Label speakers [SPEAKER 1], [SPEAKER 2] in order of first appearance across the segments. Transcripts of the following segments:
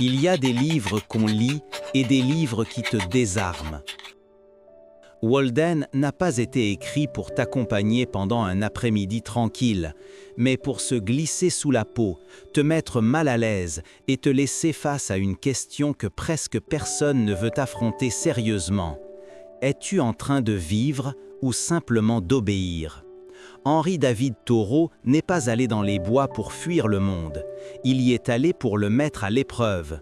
[SPEAKER 1] Il y a des livres qu'on lit et des livres qui te désarment. Walden n'a pas été écrit pour t'accompagner pendant un après-midi tranquille, mais pour se glisser sous la peau, te mettre mal à l'aise et te laisser face à une question que presque personne ne veut affronter sérieusement. Es-tu en train de vivre ou simplement d'obéir ? Henri David Thoreau n'est pas allé dans les bois pour fuir le monde, il y est allé pour le mettre à l'épreuve.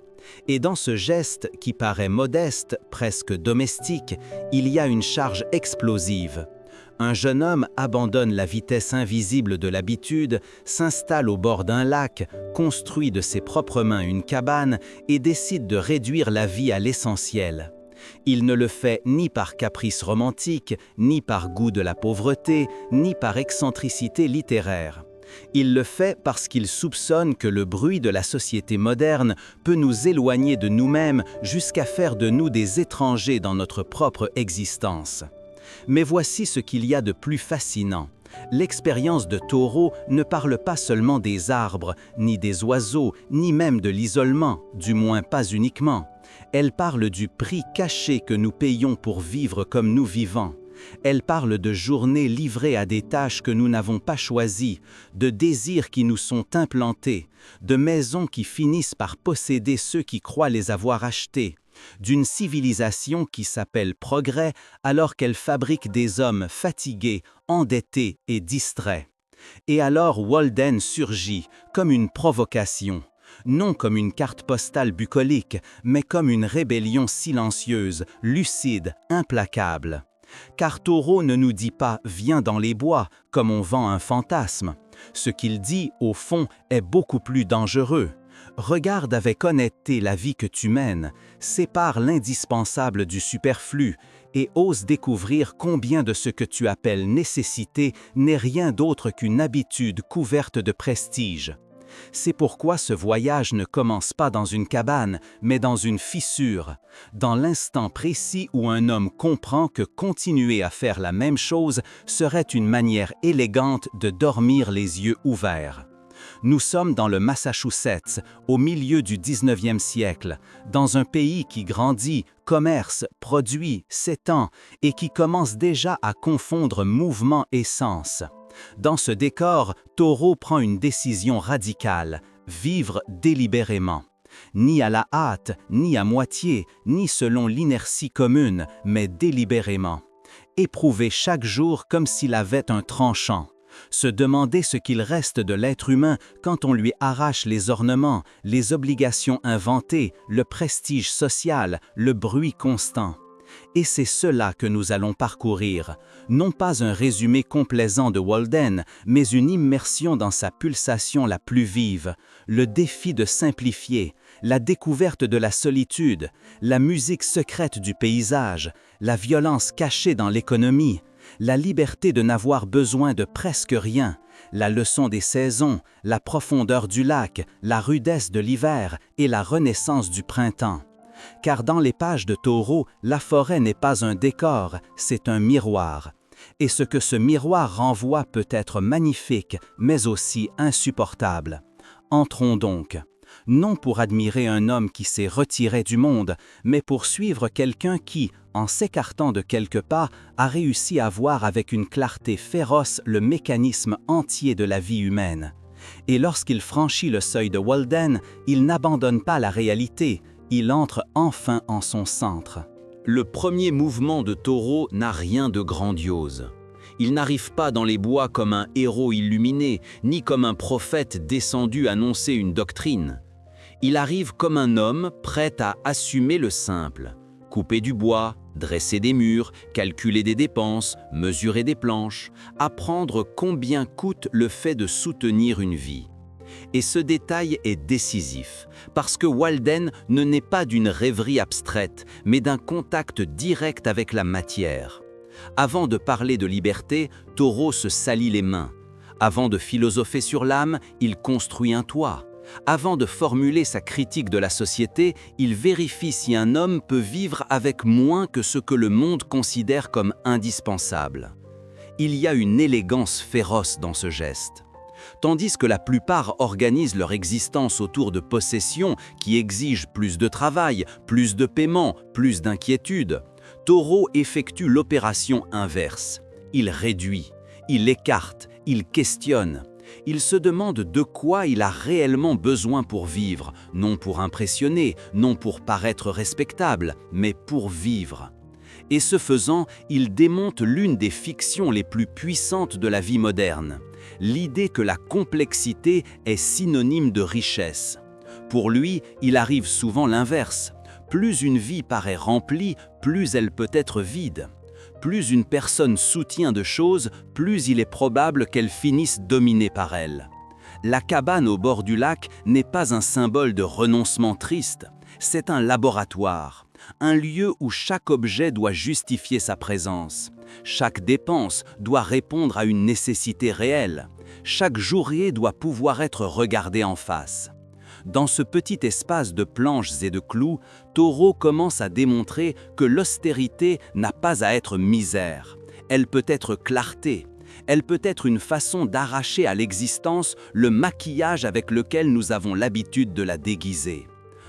[SPEAKER 1] Et dans ce geste qui paraît modeste, presque domestique, il y a une charge explosive. Un jeune homme abandonne la vitesse invisible de l'habitude, s'installe au bord d'un lac, construit de ses propres mains une cabane et décide de réduire la vie à l'essentiel. Il ne le fait ni par caprice romantique, ni par goût de la pauvreté, ni par excentricité littéraire. Il le fait parce qu'il soupçonne que le bruit de la société moderne peut nous éloigner de nous-mêmes jusqu'à faire de nous des étrangers dans notre propre existence. Mais voici ce qu'il y a de plus fascinant. L'expérience de Thoreau ne parle pas seulement des arbres, ni des oiseaux, ni même de l'isolement, du moins pas uniquement. Elle parle du prix caché que nous payons pour vivre comme nous vivons. Elle parle de journées livrées à des tâches que nous n'avons pas choisies, de désirs qui nous sont implantés, de maisons qui finissent par posséder ceux qui croient les avoir achetées, d'une civilisation qui s'appelle progrès alors qu'elle fabrique des hommes fatigués, endettés et distraits. Et alors Walden surgit comme une provocation. Non comme une carte postale bucolique, mais comme une rébellion silencieuse, lucide, implacable. Car Thoreau ne nous dit pas « viens dans les bois » comme on vend un fantasme. Ce qu'il dit, au fond, est beaucoup plus dangereux. Regarde avec honnêteté la vie que tu mènes, sépare l'indispensable du superflu et ose découvrir combien de ce que tu appelles nécessité n'est rien d'autre qu'une habitude couverte de prestige. C'est pourquoi ce voyage ne commence pas dans une cabane, mais dans une fissure, dans l'instant précis où un homme comprend que continuer à faire la même chose serait une manière élégante de dormir les yeux ouverts. Nous sommes dans le Massachusetts, au milieu du 19e siècle, dans un pays qui grandit, commerce, produit, s'étend et qui commence déjà à confondre mouvement et sens. Dans ce décor, Thoreau prend une décision radicale, vivre délibérément. Ni à la hâte, ni à moitié, ni selon l'inertie commune, mais délibérément. Éprouver chaque jour comme s'il avait un tranchant. Se demander ce qu'il reste de l'être humain quand on lui arrache les ornements, les obligations inventées, le prestige social, le bruit constant. Et c'est cela que nous allons parcourir, non pas un résumé complaisant de Walden, mais une immersion dans sa pulsation la plus vive, le défi de simplifier, la découverte de la solitude, la musique secrète du paysage, la violence cachée dans l'économie, la liberté de n'avoir besoin de presque rien, la leçon des saisons, la profondeur du lac, la rudesse de l'hiver et la renaissance du printemps. Car dans les pages de Thoreau, la forêt n'est pas un décor, c'est un miroir. Et ce que ce miroir renvoie peut être magnifique, mais aussi insupportable. Entrons donc. Non pour admirer un homme qui s'est retiré du monde, mais pour suivre quelqu'un qui, en s'écartant de quelques pas, a réussi à voir avec une clarté féroce le mécanisme entier de la vie humaine. Et lorsqu'il franchit le seuil de Walden, il n'abandonne pas la réalité, il entre enfin en son centre.
[SPEAKER 2] Le premier mouvement de Thoreau n'a rien de grandiose. Il n'arrive pas dans les bois comme un héros illuminé, ni comme un prophète descendu annoncer une doctrine. Il arrive comme un homme prêt à assumer le simple. Couper du bois, dresser des murs, calculer des dépenses, mesurer des planches, apprendre combien coûte le fait de soutenir une vie. Et ce détail est décisif, parce que Walden ne naît pas d'une rêverie abstraite, mais d'un contact direct avec la matière. Avant de parler de liberté, Thoreau se salit les mains. Avant de philosopher sur l'âme, il construit un toit. Avant de formuler sa critique de la société, il vérifie si un homme peut vivre avec moins que ce que le monde considère comme indispensable. Il y a une élégance féroce dans ce geste. Tandis que la plupart organisent leur existence autour de possessions qui exigent plus de travail, plus de paiement, plus d'inquiétude, Taureau effectue l'opération inverse. Il réduit, il écarte, il questionne. Il se demande de quoi il a réellement besoin pour vivre, non pour impressionner, non pour paraître respectable, mais pour vivre. Et ce faisant, il démonte l'une des fictions les plus puissantes de la vie moderne, l'idée que la complexité est synonyme de richesse. Pour lui, il arrive souvent l'inverse. Plus une vie paraît remplie, plus elle peut être vide. Plus une personne soutient de choses, plus il est probable qu'elle finisse dominée par elle. La cabane au bord du lac n'est pas un symbole de renoncement triste, c'est un laboratoire, un lieu où chaque objet doit justifier sa présence. Chaque dépense doit répondre à une nécessité réelle. Chaque jourier doit pouvoir être regardé en face. Dans ce petit espace de planches et de clous, Taureau commence à démontrer que l'austérité n'a pas à être misère. Elle peut être clarté. Elle peut être une façon d'arracher à l'existence le maquillage avec lequel nous avons l'habitude de la déguiser.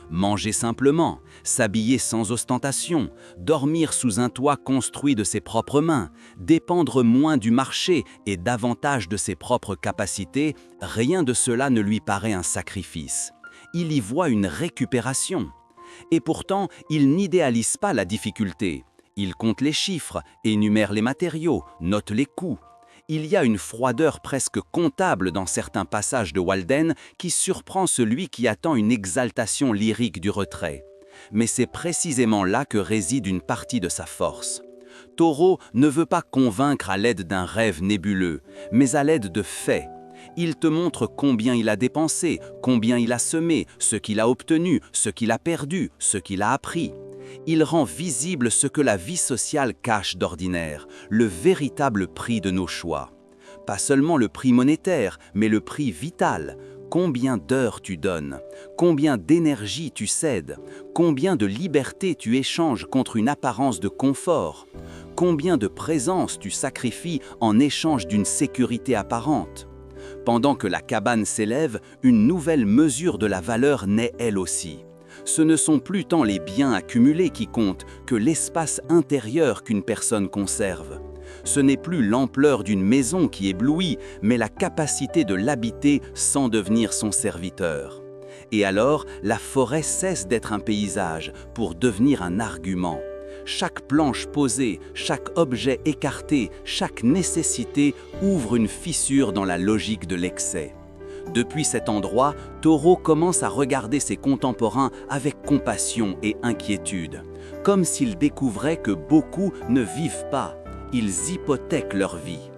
[SPEAKER 2] Manger simplement, s'habiller sans ostentation, dormir sous un toit construit de ses propres mains, dépendre moins du marché et davantage de ses propres capacités, rien de cela ne lui paraît un sacrifice. Il y voit une récupération. Et pourtant, il n'idéalise pas la difficulté. Il compte les chiffres, énumère les matériaux, note les coûts. Il y a une froideur presque comptable dans certains passages de Walden qui surprend celui qui attend une exaltation lyrique du retrait. Mais c'est précisément là que réside une partie de sa force. Taureau ne veut pas convaincre à l'aide d'un rêve nébuleux, mais à l'aide de faits. Il te montre combien il a dépensé, combien il a semé, ce qu'il a obtenu, ce qu'il a perdu, ce qu'il a appris. Il rend visible ce que la vie sociale cache d'ordinaire, le véritable prix de nos choix. Pas seulement le prix monétaire, mais le prix vital. Combien d'heures tu donnes, combien d'énergie tu cèdes, combien de liberté tu échanges contre une apparence de confort, combien de présence tu sacrifies en échange d'une sécurité apparente. Pendant que la cabane s'élève, une nouvelle mesure de la valeur naît elle aussi. Ce ne sont plus tant les biens accumulés qui comptent que l'espace intérieur qu'une personne conserve. Ce n'est plus l'ampleur d'une maison qui éblouit, mais la capacité de l'habiter sans devenir son serviteur. Et alors, la forêt cesse d'être un paysage pour devenir un argument. Chaque planche posée, chaque objet écarté, chaque nécessité ouvre une fissure dans la logique de l'excès. Depuis cet endroit, Taureau commence à regarder ses contemporains avec compassion et inquiétude, comme s'il découvrait que beaucoup ne vivent pas, ils hypothèquent leur vie.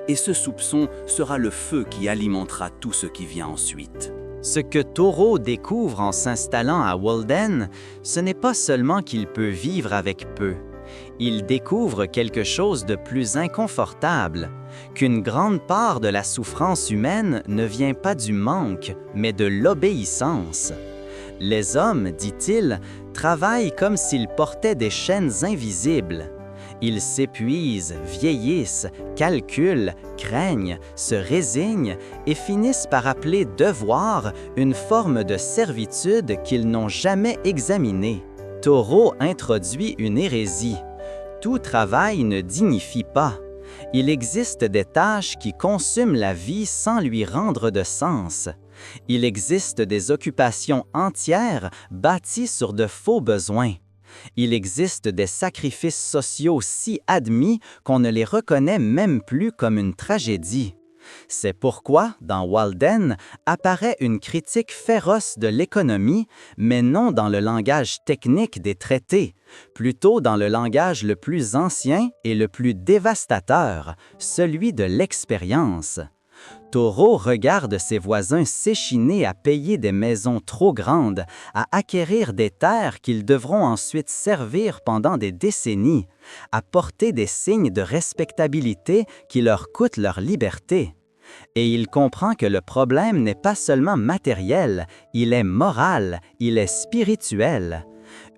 [SPEAKER 2] Et ce soupçon sera le feu qui alimentera tout ce qui vient ensuite.
[SPEAKER 1] Ce que Taureau découvre en s'installant à Walden, ce n'est pas seulement qu'il peut vivre avec peu. Il découvre quelque chose de plus inconfortable, qu'une grande part de la souffrance humaine ne vient pas du manque, mais de l'obéissance. Les hommes, dit-il, travaillent comme s'ils portaient des chaînes invisibles. Ils s'épuisent, vieillissent, calculent, craignent, se résignent et finissent par appeler devoir une forme de servitude qu'ils n'ont jamais examinée. Taureau introduit une hérésie. Tout travail ne dignifie pas. Il existe des tâches qui consument la vie sans lui rendre de sens. Il existe des occupations entières bâties sur de faux besoins. Il existe des sacrifices sociaux si admis qu'on ne les reconnaît même plus comme une tragédie. C'est pourquoi, dans Walden, apparaît une critique féroce de l'économie, mais non dans le langage technique des traités, plutôt dans le langage le plus ancien et le plus dévastateur, celui de l'expérience. Taureau regarde ses voisins s'échiner à payer des maisons trop grandes, à acquérir des terres qu'ils devront ensuite servir pendant des décennies, à porter des signes de respectabilité qui leur coûtent leur liberté. Et il comprend que le problème n'est pas seulement matériel, il est moral, il est spirituel.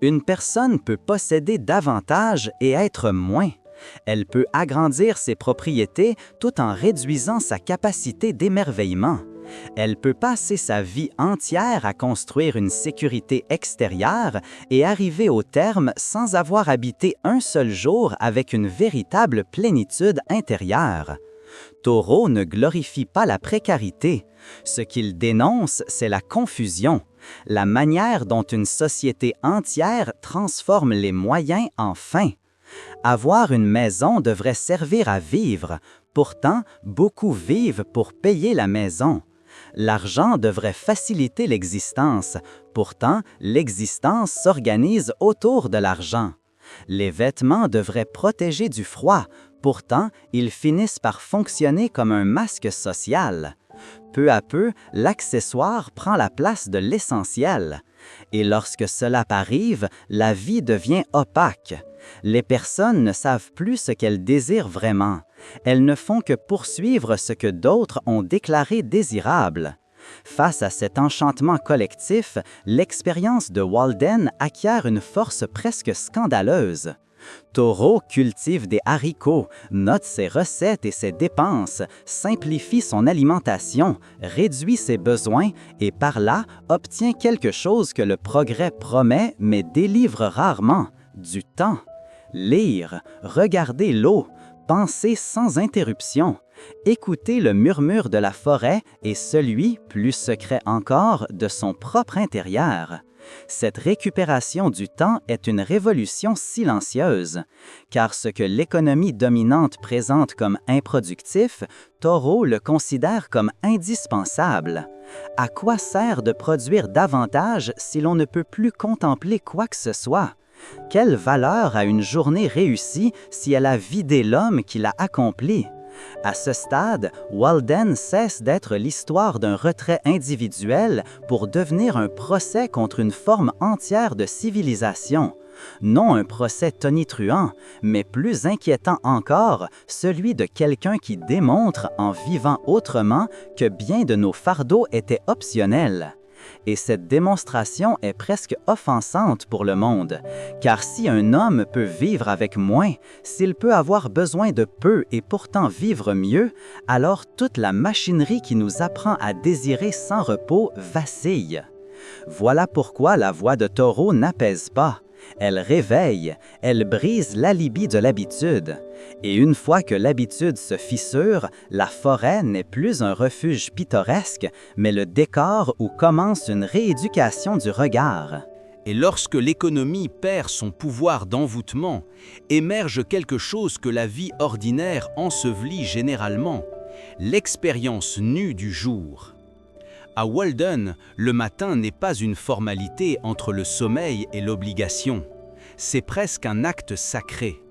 [SPEAKER 1] Une personne peut posséder davantage et être moins. Elle peut agrandir ses propriétés tout en réduisant sa capacité d'émerveillement.
[SPEAKER 3] Elle peut passer sa vie entière à construire une sécurité extérieure et arriver au terme sans avoir habité un seul jour avec une véritable plénitude intérieure. Taureau ne glorifie pas la précarité. Ce qu'il dénonce, c'est la confusion, la manière dont une société entière transforme les moyens en fins. Avoir une maison devrait servir à vivre. Pourtant, beaucoup vivent pour payer la maison. L'argent devrait faciliter l'existence. Pourtant, l'existence s'organise autour de l'argent. Les vêtements devraient protéger du froid. Pourtant, ils finissent par fonctionner comme un masque social. Peu à peu, l'accessoire prend la place de l'essentiel. Et lorsque cela arrive, la vie devient opaque. Les personnes ne savent plus ce qu'elles désirent vraiment. Elles ne font que poursuivre ce que d'autres ont déclaré désirable. Face à cet enchantement collectif, l'expérience de Walden acquiert une force presque scandaleuse. Taureau cultive des haricots, note ses recettes et ses dépenses, simplifie son alimentation, réduit ses besoins et par là obtient quelque chose que le progrès promet mais délivre rarement, du temps. Lire, regarder l'eau, penser sans interruption, écouter le murmure de la forêt et celui, plus secret encore, de son propre intérieur. Cette récupération du temps est une révolution silencieuse, car ce que l'économie dominante présente comme improductif, Taureau le considère comme indispensable. À quoi sert de produire davantage si l'on ne peut plus contempler quoi que ce soit? Quelle valeur a une journée réussie si elle a vidé l'homme qui l'a accomplie? À ce stade, Walden cesse d'être l'histoire d'un retrait individuel pour devenir un procès contre une forme entière de civilisation. Non un procès tonitruant, mais plus inquiétant encore, celui de quelqu'un qui démontre, en vivant autrement, que bien de nos fardeaux étaient optionnels. Et cette démonstration est presque offensante pour le monde, car si un homme peut vivre avec moins, s'il peut avoir besoin de peu et pourtant vivre mieux, alors toute la machinerie qui nous apprend à désirer sans repos vacille. Voilà pourquoi la voix de Taureau n'apaise pas. Elle réveille, elle brise l'alibi de l'habitude. Et une fois que l'habitude se fissure, la forêt n'est plus un refuge pittoresque, mais le décor où commence une rééducation du regard.
[SPEAKER 1] Et lorsque l'économie perd son pouvoir d'envoûtement, émerge quelque chose que la vie ordinaire ensevelit généralement, l'expérience nue du jour. À Walden, le matin n'est pas une formalité entre le sommeil et l'obligation. C'est presque un acte sacré.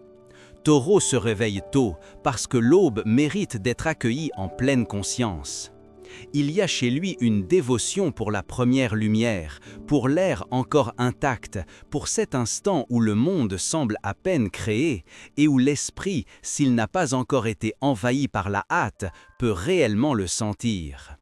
[SPEAKER 1] Taureau se réveille tôt parce que l'aube mérite d'être accueillie en pleine conscience. Il y a chez lui une dévotion pour la première lumière, pour l'air encore intact, pour cet instant où le monde semble à peine créé et où l'esprit, s'il n'a pas encore été envahi par la hâte, peut réellement le sentir.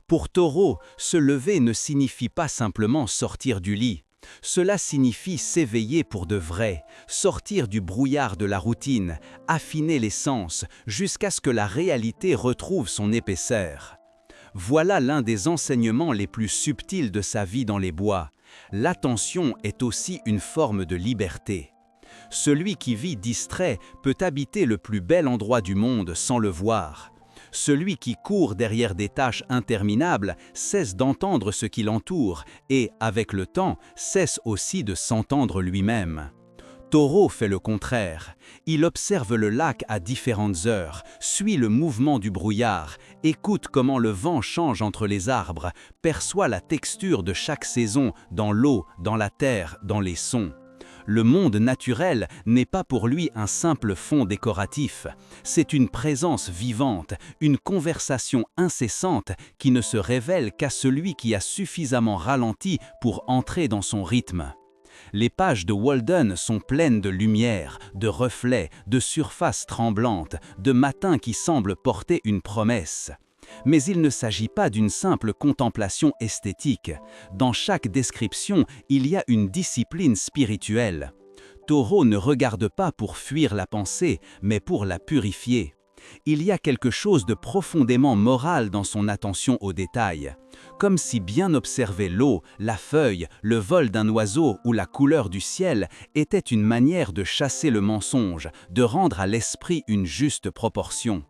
[SPEAKER 1] Pour Taureau, se lever ne signifie pas simplement sortir du lit. Cela signifie s'éveiller pour de vrai, sortir du brouillard de la routine, affiner les sens jusqu'à ce que la réalité retrouve son épaisseur. Voilà l'un des enseignements les plus subtils de sa vie dans les bois. L'attention est aussi une forme de liberté. Celui qui vit distrait peut habiter le plus bel endroit du monde sans le voir. Celui qui court derrière des tâches interminables cesse d'entendre ce qui l'entoure et, avec le temps, cesse aussi de s'entendre lui-même. Taureau fait le contraire. Il observe le lac à différentes heures, suit le mouvement du brouillard, écoute comment le vent change entre les arbres, perçoit la texture de chaque saison dans l'eau, dans la terre, dans les sons. Le monde naturel n'est pas pour lui un simple fond décoratif. C'est une présence vivante, une conversation incessante qui ne se révèle qu'à celui qui a suffisamment ralenti pour entrer dans son rythme. Les pages de Walden sont pleines de lumière, de reflets, de surfaces tremblantes, de matins qui semblent porter une promesse. Mais il ne s'agit pas d'une simple contemplation esthétique. Dans chaque description, il y a une discipline spirituelle. Taureau ne regarde pas pour fuir la pensée, mais pour la purifier. Il y a quelque chose de profondément moral dans son attention aux détails, comme si bien observer l'eau, la feuille, le vol d'un oiseau ou la couleur du ciel était une manière de chasser le mensonge, de rendre à l'esprit une juste proportion.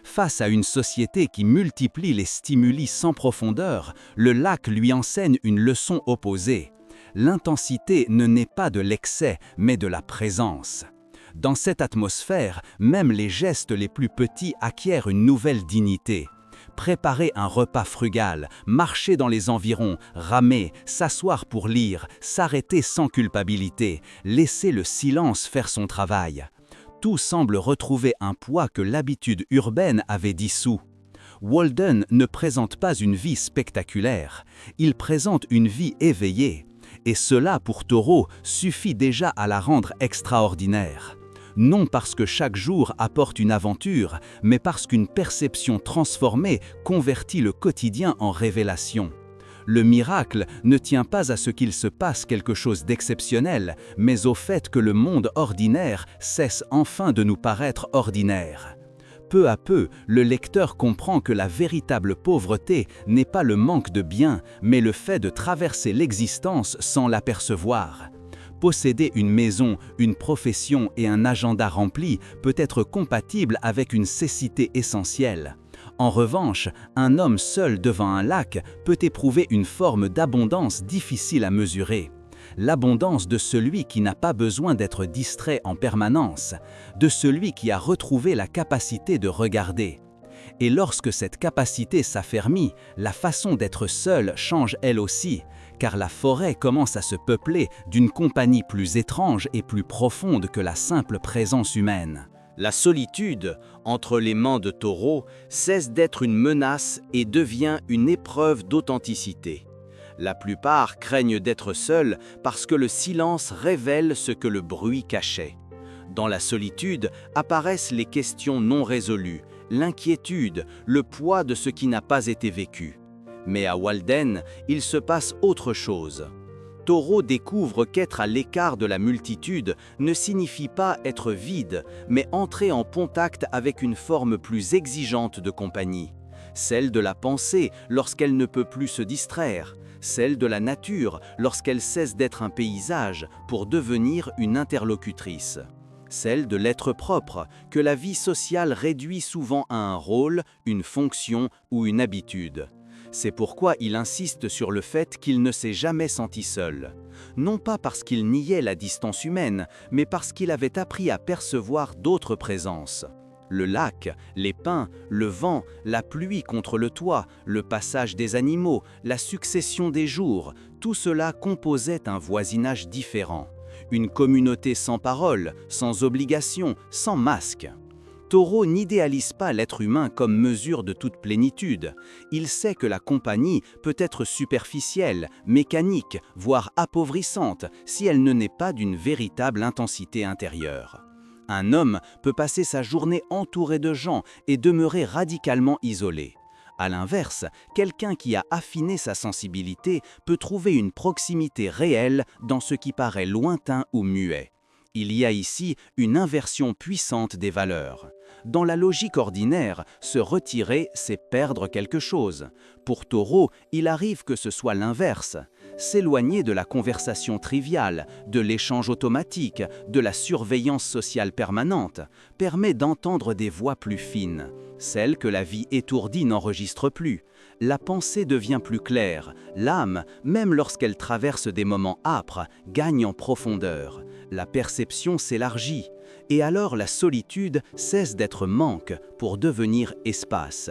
[SPEAKER 1] Face à une société qui multiplie les stimuli sans profondeur, le lac lui enseigne une leçon opposée. L'intensité ne naît pas de l'excès, mais de la présence. Dans cette atmosphère, même les gestes les plus petits acquièrent une nouvelle dignité. Préparer un repas frugal, marcher dans les environs, ramer, s'asseoir pour lire, s'arrêter sans culpabilité, laisser le silence faire son travail. Tout semble retrouver un poids que l'habitude urbaine avait dissous. Walden ne présente pas une vie spectaculaire, il présente une vie éveillée. Et cela, pour Thoreau, suffit déjà à la rendre extraordinaire. Non parce que chaque jour apporte une aventure, mais parce qu'une perception transformée convertit le quotidien en révélation. Le miracle ne tient pas à ce qu'il se passe quelque chose d'exceptionnel, mais au fait que le monde ordinaire cesse enfin de nous paraître ordinaire. Peu à peu, le lecteur comprend que la véritable pauvreté n'est pas le manque de biens, mais le fait de traverser l'existence sans l'apercevoir. Posséder une maison, une profession et un agenda rempli peut être compatible avec une cécité essentielle. En revanche, un homme seul devant un lac peut éprouver une forme d'abondance difficile à mesurer. L'abondance de celui qui n'a pas besoin d'être distrait en permanence, de celui qui a retrouvé la capacité de regarder. Et lorsque cette capacité s'affermit, la façon d'être seul change elle aussi, car la forêt commence à se peupler d'une compagnie plus étrange et plus profonde que la simple présence humaine.
[SPEAKER 2] La solitude, entre les mains de Thoreau, cesse d'être une menace et devient une épreuve d'authenticité. La plupart craignent d'être seuls parce que le silence révèle ce que le bruit cachait. Dans la solitude apparaissent les questions non résolues, l'inquiétude, le poids de ce qui n'a pas été vécu. Mais à Walden, il se passe autre chose. Thoreau découvre qu'être à l'écart de la multitude ne signifie pas être vide, mais entrer en contact avec une forme plus exigeante de compagnie. Celle de la pensée lorsqu'elle ne peut plus se distraire, celle de la nature lorsqu'elle cesse d'être un paysage pour devenir une interlocutrice. Celle de l'être propre, que la vie sociale réduit souvent à un rôle, une fonction ou une habitude. C'est pourquoi il insiste sur le fait qu'il ne s'est jamais senti seul. Non pas parce qu'il niait la distance humaine, mais parce qu'il avait appris à percevoir d'autres présences. Le lac, les pins, le vent, la pluie contre le toit, le passage des animaux, la succession des jours, tout cela composait un voisinage différent. Une communauté sans parole, sans obligation, sans masque. Thoreau n'idéalise pas l'être humain comme mesure de toute plénitude. Il sait que la compagnie peut être superficielle, mécanique, voire appauvrissante, si elle ne naît pas d'une véritable intensité intérieure. Un homme peut passer sa journée entouré de gens et demeurer radicalement isolé. À l'inverse, quelqu'un qui a affiné sa sensibilité peut trouver une proximité réelle dans ce qui paraît lointain ou muet. Il y a ici une inversion puissante des valeurs. Dans la logique ordinaire, se retirer, c'est perdre quelque chose. Pour Thoreau, il arrive que ce soit l'inverse. S'éloigner de la conversation triviale, de l'échange automatique, de la surveillance sociale permanente, permet d'entendre des voix plus fines. Celles que la vie étourdie n'enregistre plus. La pensée devient plus claire. L'âme, même lorsqu'elle traverse des moments âpres, gagne en profondeur. La perception s'élargit. Et alors la solitude cesse d'être manque pour devenir espace.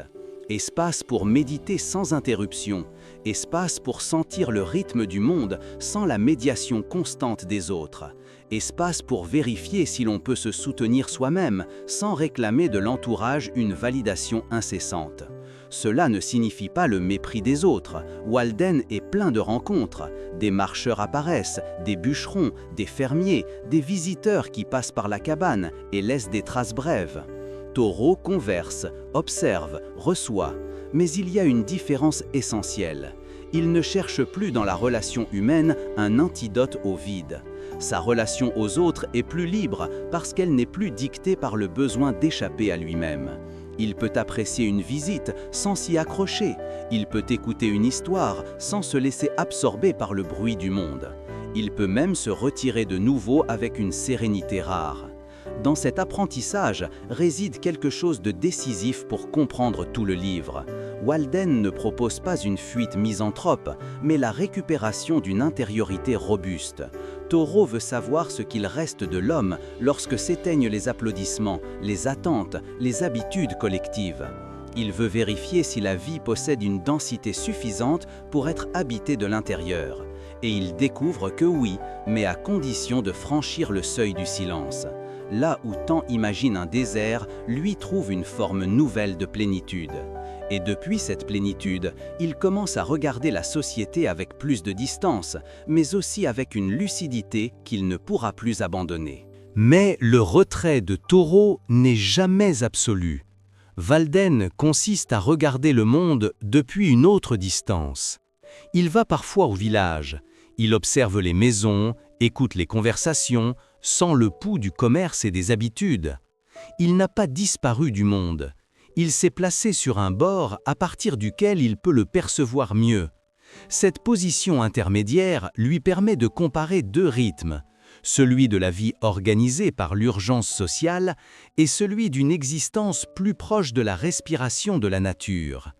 [SPEAKER 2] Espace pour méditer sans interruption. Espace pour sentir le rythme du monde sans la médiation constante des autres. Espace pour vérifier si l'on peut se soutenir soi-même sans réclamer de l'entourage une validation incessante. Cela ne signifie pas le mépris des autres. Walden est plein de rencontres. Des marcheurs apparaissent, des bûcherons, des fermiers, des visiteurs qui passent par la cabane et laissent des traces brèves. Thoreau converse, observe, reçoit. Mais il y a une différence essentielle. Il ne cherche plus dans la relation humaine un antidote au vide.
[SPEAKER 1] Sa relation aux autres est plus libre parce qu'elle n'est plus dictée par le besoin d'échapper à lui-même. Il peut apprécier une visite sans s'y accrocher. Il peut écouter une histoire sans se laisser absorber par le bruit du monde. Il peut même se retirer de nouveau avec une sérénité rare. Dans cet apprentissage réside quelque chose de décisif pour comprendre tout le livre. Walden ne propose pas une fuite misanthrope, mais la récupération d'une intériorité robuste. Thoreau veut savoir ce qu'il reste de l'homme lorsque s'éteignent les applaudissements, les attentes, les habitudes collectives. Il veut vérifier si la vie possède une densité suffisante pour être habitée de l'intérieur. Et il découvre que oui, mais à condition de franchir le seuil du silence. Là où tant imagine un désert, lui trouve une forme nouvelle de plénitude. Et depuis cette plénitude, il commence à regarder la société avec plus de distance, mais aussi avec une lucidité qu'il ne pourra plus abandonner.
[SPEAKER 4] Mais le retrait de Thoreau n'est jamais absolu. Walden consiste à regarder le monde depuis une autre distance. Il va parfois au village, il observe les maisons, écoute les conversations, sent le pouls du commerce et des habitudes. Il n'a pas disparu du monde. Il s'est placé sur un bord à partir duquel il peut le percevoir mieux. Cette position intermédiaire lui permet de comparer deux rythmes, celui de la vie organisée par l'urgence sociale et celui d'une existence plus proche de la respiration de la nature.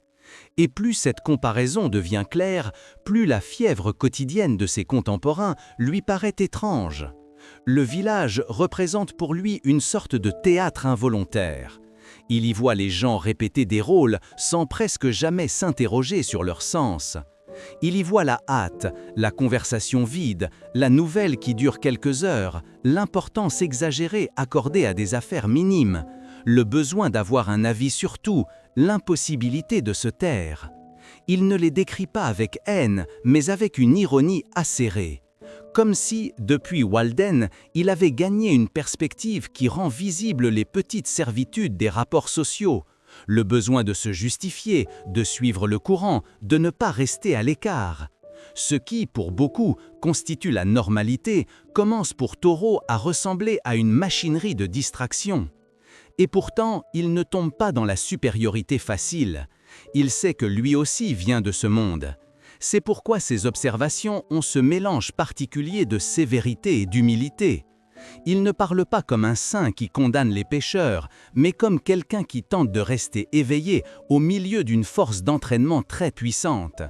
[SPEAKER 4] Et plus cette comparaison devient claire, plus la fièvre quotidienne de ses contemporains lui paraît étrange. Le village représente pour lui une sorte de théâtre involontaire. Il y voit les gens répéter des rôles sans presque jamais s'interroger sur leur sens. Il y voit la hâte, la conversation vide, la nouvelle qui dure quelques heures, l'importance exagérée accordée à des affaires minimes, le besoin d'avoir un avis sur tout, l'impossibilité de se taire. Il ne les décrit pas avec haine, mais avec une ironie acérée. Comme si, depuis Walden, il avait gagné une perspective qui rend visibles les petites servitudes des rapports sociaux, le besoin de se justifier, de suivre le courant, de ne pas rester à l'écart. Ce qui, pour beaucoup, constitue la normalité, commence pour Thoreau à ressembler à une machinerie de distraction. Et pourtant, il ne tombe pas dans la supériorité facile. Il sait que lui aussi vient de ce monde. C'est pourquoi ses observations ont ce mélange particulier de sévérité et d'humilité. Il ne parle pas comme un saint qui condamne les pécheurs, mais comme quelqu'un qui tente de rester éveillé au milieu d'une force d'entraînement très puissante.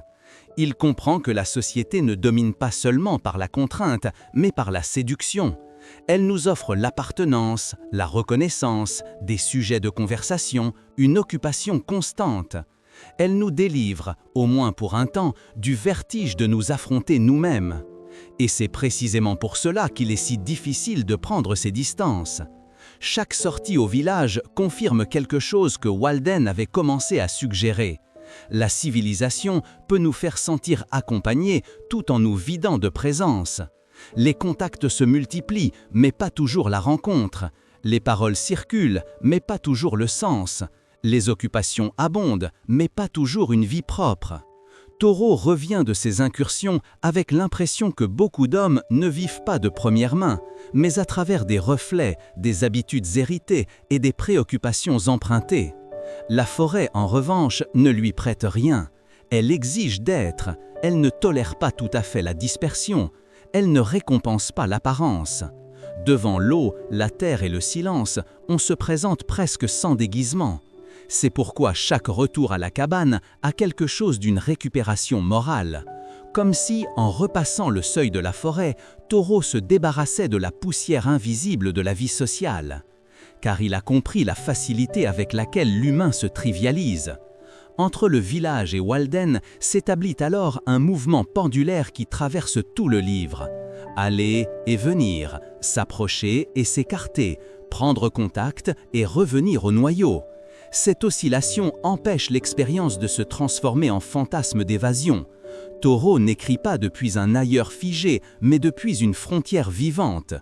[SPEAKER 4] Il comprend que la société ne domine pas seulement par la contrainte, mais par la séduction. Elle nous offre l'appartenance, la reconnaissance, des sujets de conversation, une occupation constante. Elle nous délivre, au moins pour un temps, du vertige de nous affronter nous-mêmes. Et c'est précisément pour cela qu'il est si difficile de prendre ses distances. Chaque sortie au village confirme quelque chose que Walden avait commencé à suggérer. La civilisation peut nous faire sentir accompagnés tout en nous vidant de présence. Les contacts se multiplient, mais pas toujours la rencontre. Les paroles circulent, mais pas toujours le sens. Les occupations abondent, mais pas toujours une vie propre. Thoreau revient de ces incursions avec l'impression que beaucoup d'hommes ne vivent pas de première main, mais à travers des reflets, des habitudes héritées et des préoccupations empruntées. La forêt, en revanche, ne lui prête rien. Elle exige d'être, elle ne tolère pas tout à fait la dispersion, elle ne récompense pas l'apparence. Devant l'eau, la terre et le silence, on se présente presque sans déguisement. C'est pourquoi chaque retour à la cabane a quelque chose d'une récupération morale. Comme si, en repassant le seuil de la forêt, Thoreau se débarrassait de la poussière invisible de la vie sociale. Car il a compris la facilité avec laquelle l'humain se trivialise. Entre le village et Walden s'établit alors un mouvement pendulaire qui traverse tout le livre. Aller et venir, s'approcher et s'écarter, prendre contact et revenir au noyau. Cette oscillation empêche l'expérience de se transformer en fantasme d'évasion. Thoreau n'écrit pas depuis un ailleurs figé, mais depuis une frontière vivante.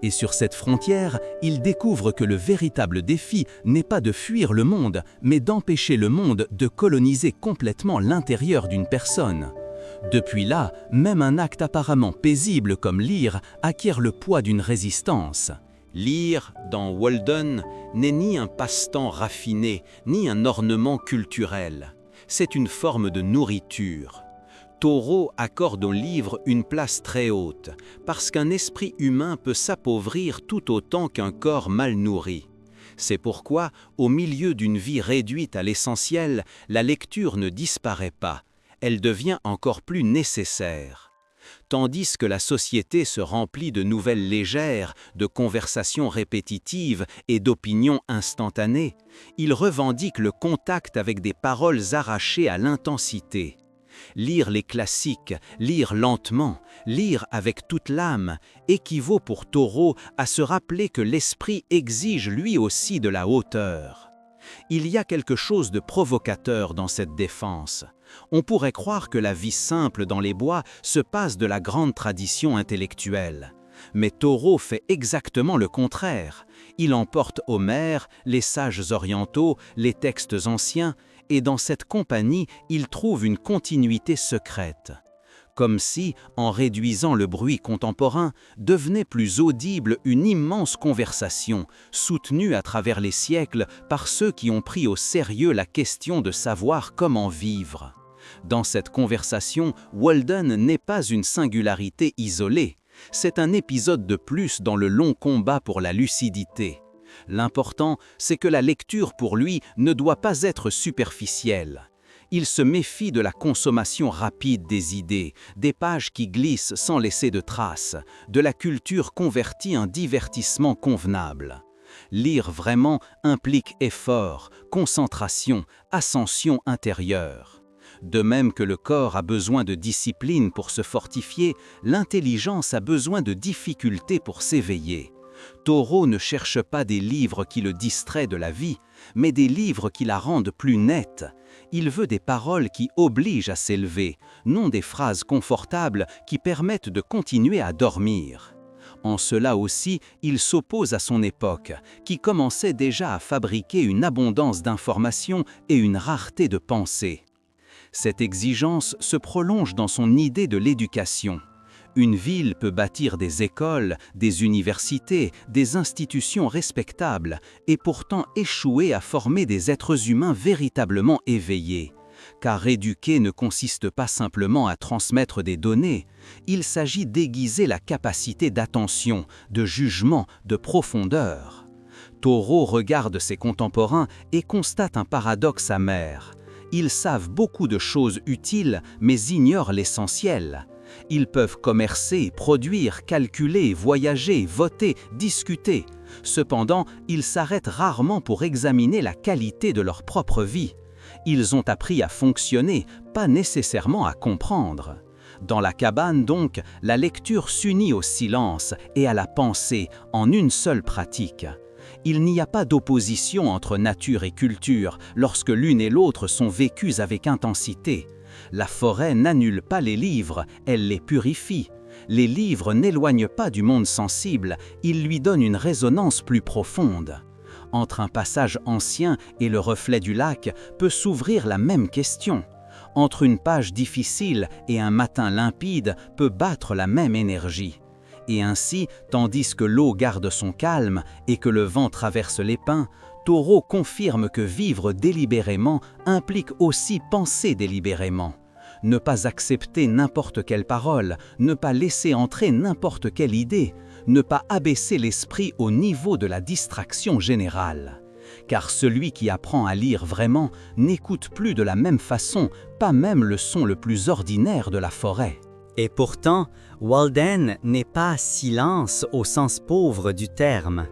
[SPEAKER 4] Et sur cette frontière, il découvre que le véritable défi n'est pas de fuir le monde, mais d'empêcher le monde de coloniser complètement l'intérieur d'une personne. Depuis là, même un acte apparemment paisible comme lire acquiert le poids d'une résistance.
[SPEAKER 1] Lire, dans Walden, n'est ni un passe-temps raffiné, ni un ornement culturel. C'est une forme de nourriture. Thoreau accorde au livre une place très haute, parce qu'un esprit humain peut s'appauvrir tout autant qu'un corps mal nourri. C'est pourquoi, au milieu d'une vie réduite à l'essentiel, la lecture ne disparaît pas, elle devient encore plus nécessaire. Tandis que la société se remplit de nouvelles légères, de conversations répétitives et d'opinions instantanées, il revendique le contact avec des paroles arrachées à l'intensité. Lire les classiques, lire lentement, lire avec toute l'âme, équivaut pour Thoreau à se rappeler que l'esprit exige lui aussi de la hauteur. Il y a quelque chose de provocateur dans cette défense. On pourrait croire que la vie simple dans les bois se passe de la grande tradition intellectuelle. Mais Thoreau fait exactement le contraire. Il emporte Homère, les sages orientaux, les textes anciens, et dans cette compagnie, il trouve une continuité secrète. Comme si, en réduisant le bruit contemporain, devenait plus audible une immense conversation, soutenue à travers les siècles par ceux qui ont pris au sérieux la question de savoir comment vivre. Dans cette conversation, Walden n'est pas une singularité isolée, c'est un épisode de plus dans le long combat pour la lucidité. L'important, c'est que la lecture pour lui ne doit pas être superficielle. Il se méfie de la consommation rapide des idées, des pages qui glissent sans laisser de traces, de la culture convertie en divertissement convenable. Lire vraiment implique effort, concentration, ascension intérieure. De même que le corps a besoin de discipline pour se fortifier, l'intelligence a besoin de difficultés pour s'éveiller. Thoreau ne cherche pas des livres qui le distraient de la vie, mais des livres qui la rendent plus nette. Il veut des paroles qui obligent à s'élever, non des phrases confortables qui permettent de continuer à dormir. En cela aussi, il s'oppose à son époque, qui commençait déjà à fabriquer une abondance d'informations et une rareté de pensée. Cette exigence se prolonge dans son idée de l'éducation. Une ville peut bâtir des écoles, des universités, des institutions respectables et pourtant échouer à former des êtres humains véritablement éveillés. Car éduquer ne consiste pas simplement à transmettre des données, il s'agit d'aiguiser la capacité d'attention, de jugement, de profondeur. Thoreau regarde ses contemporains et constate un paradoxe amer. Ils savent beaucoup de choses utiles, mais ignorent l'essentiel. Ils peuvent commercer, produire, calculer, voyager, voter, discuter. Cependant, ils s'arrêtent rarement pour examiner la qualité de leur propre vie. Ils ont appris à fonctionner, pas nécessairement à comprendre. Dans la cabane donc, la lecture s'unit au silence et à la pensée en une seule pratique. Il n'y a pas d'opposition entre nature et culture lorsque l'une et l'autre sont vécues avec intensité. La forêt n'annule pas les livres, elle les purifie. Les livres n'éloignent pas du monde sensible, ils lui donnent une résonance plus profonde. Entre un passage ancien et le reflet du lac peut s'ouvrir la même question. Entre une page difficile et un matin limpide peut battre la même énergie. Et ainsi, tandis que l'eau garde son calme et que le vent traverse les pins, Thoreau confirme que vivre délibérément implique aussi penser délibérément. Ne pas accepter n'importe quelle parole, ne pas laisser entrer n'importe quelle idée, ne pas abaisser l'esprit au niveau de la distraction générale. Car celui qui apprend à lire vraiment n'écoute plus de la même façon, pas même le son le plus ordinaire de la forêt.
[SPEAKER 3] Et pourtant, Walden n'est pas silence au sens pauvre du terme.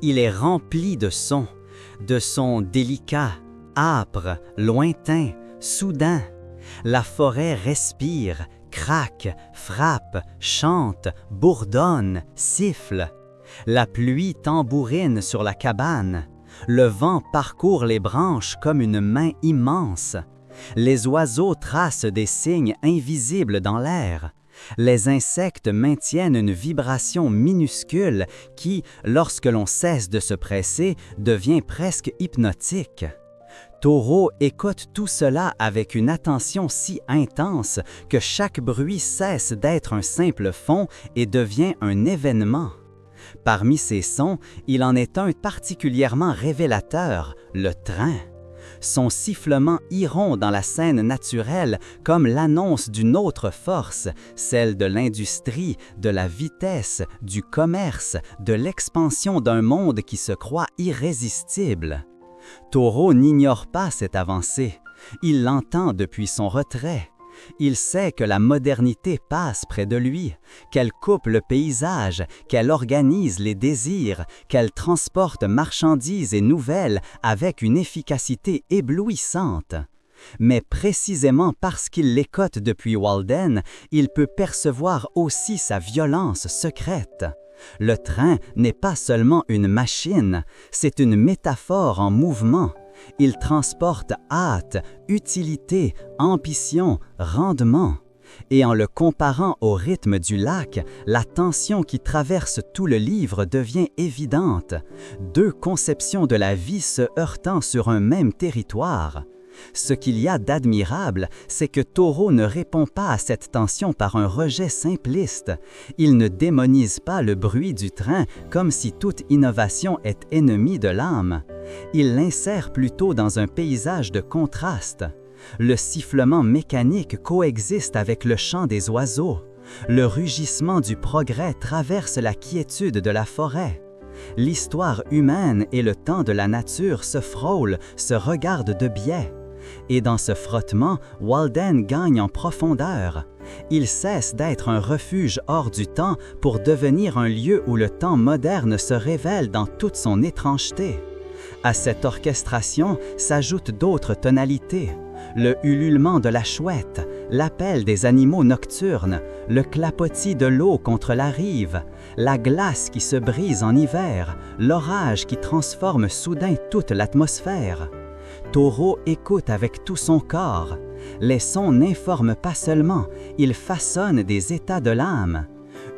[SPEAKER 3] Il est rempli de sons délicats, âpres, lointains, soudains. La forêt respire, craque, frappe, chante, bourdonne, siffle. La pluie tambourine sur la cabane. Le vent parcourt les branches comme une main immense. Les oiseaux tracent des signes invisibles dans l'air. Les insectes maintiennent une vibration minuscule qui, lorsque l'on cesse de se presser, devient presque hypnotique. Toro écoute tout cela avec une attention si intense que chaque bruit cesse d'être un simple fond et devient un événement. Parmi ces sons, il en est un particulièrement révélateur, le train. Son sifflement irrompt dans la scène naturelle comme l'annonce d'une autre force, celle de l'industrie, de la vitesse, du commerce, de l'expansion d'un monde qui se croit irrésistible. Toro n'ignore pas cette avancée. Il l'entend depuis son retrait. Il sait que la modernité passe près de lui, qu'elle coupe le paysage, qu'elle organise les désirs, qu'elle transporte marchandises et nouvelles avec une efficacité éblouissante. Mais précisément parce qu'il l'écoute depuis Walden, il peut percevoir aussi sa violence secrète. Le train n'est pas seulement une machine, c'est une métaphore en mouvement. Il transporte hâte, utilité, ambition, rendement. Et en le comparant au rythme du lac, la tension qui traverse tout le livre devient évidente. Deux conceptions de la vie se heurtant sur un même territoire. Ce qu'il y a d'admirable, c'est que Toro ne répond pas à cette tension par un rejet simpliste. Il ne démonise pas le bruit du train comme si toute innovation est ennemie de l'âme. Il l'insère plutôt dans un paysage de contraste. Le sifflement mécanique coexiste avec le chant des oiseaux. Le rugissement du progrès traverse la quiétude de la forêt. L'histoire humaine et le temps de la nature se frôlent, se regardent de biais. Et dans ce frottement, Walden gagne en profondeur. Il cesse d'être un refuge hors du temps pour devenir un lieu où le temps moderne se révèle dans toute son étrangeté. À cette orchestration s'ajoutent d'autres tonalités. Le ululement de la chouette, l'appel des animaux nocturnes, le clapotis de l'eau contre la rive, la glace qui se brise en hiver, l'orage qui transforme soudain toute l'atmosphère. Toro écoute avec tout son corps. Les sons n'informent pas seulement, ils façonnent des états de l'âme.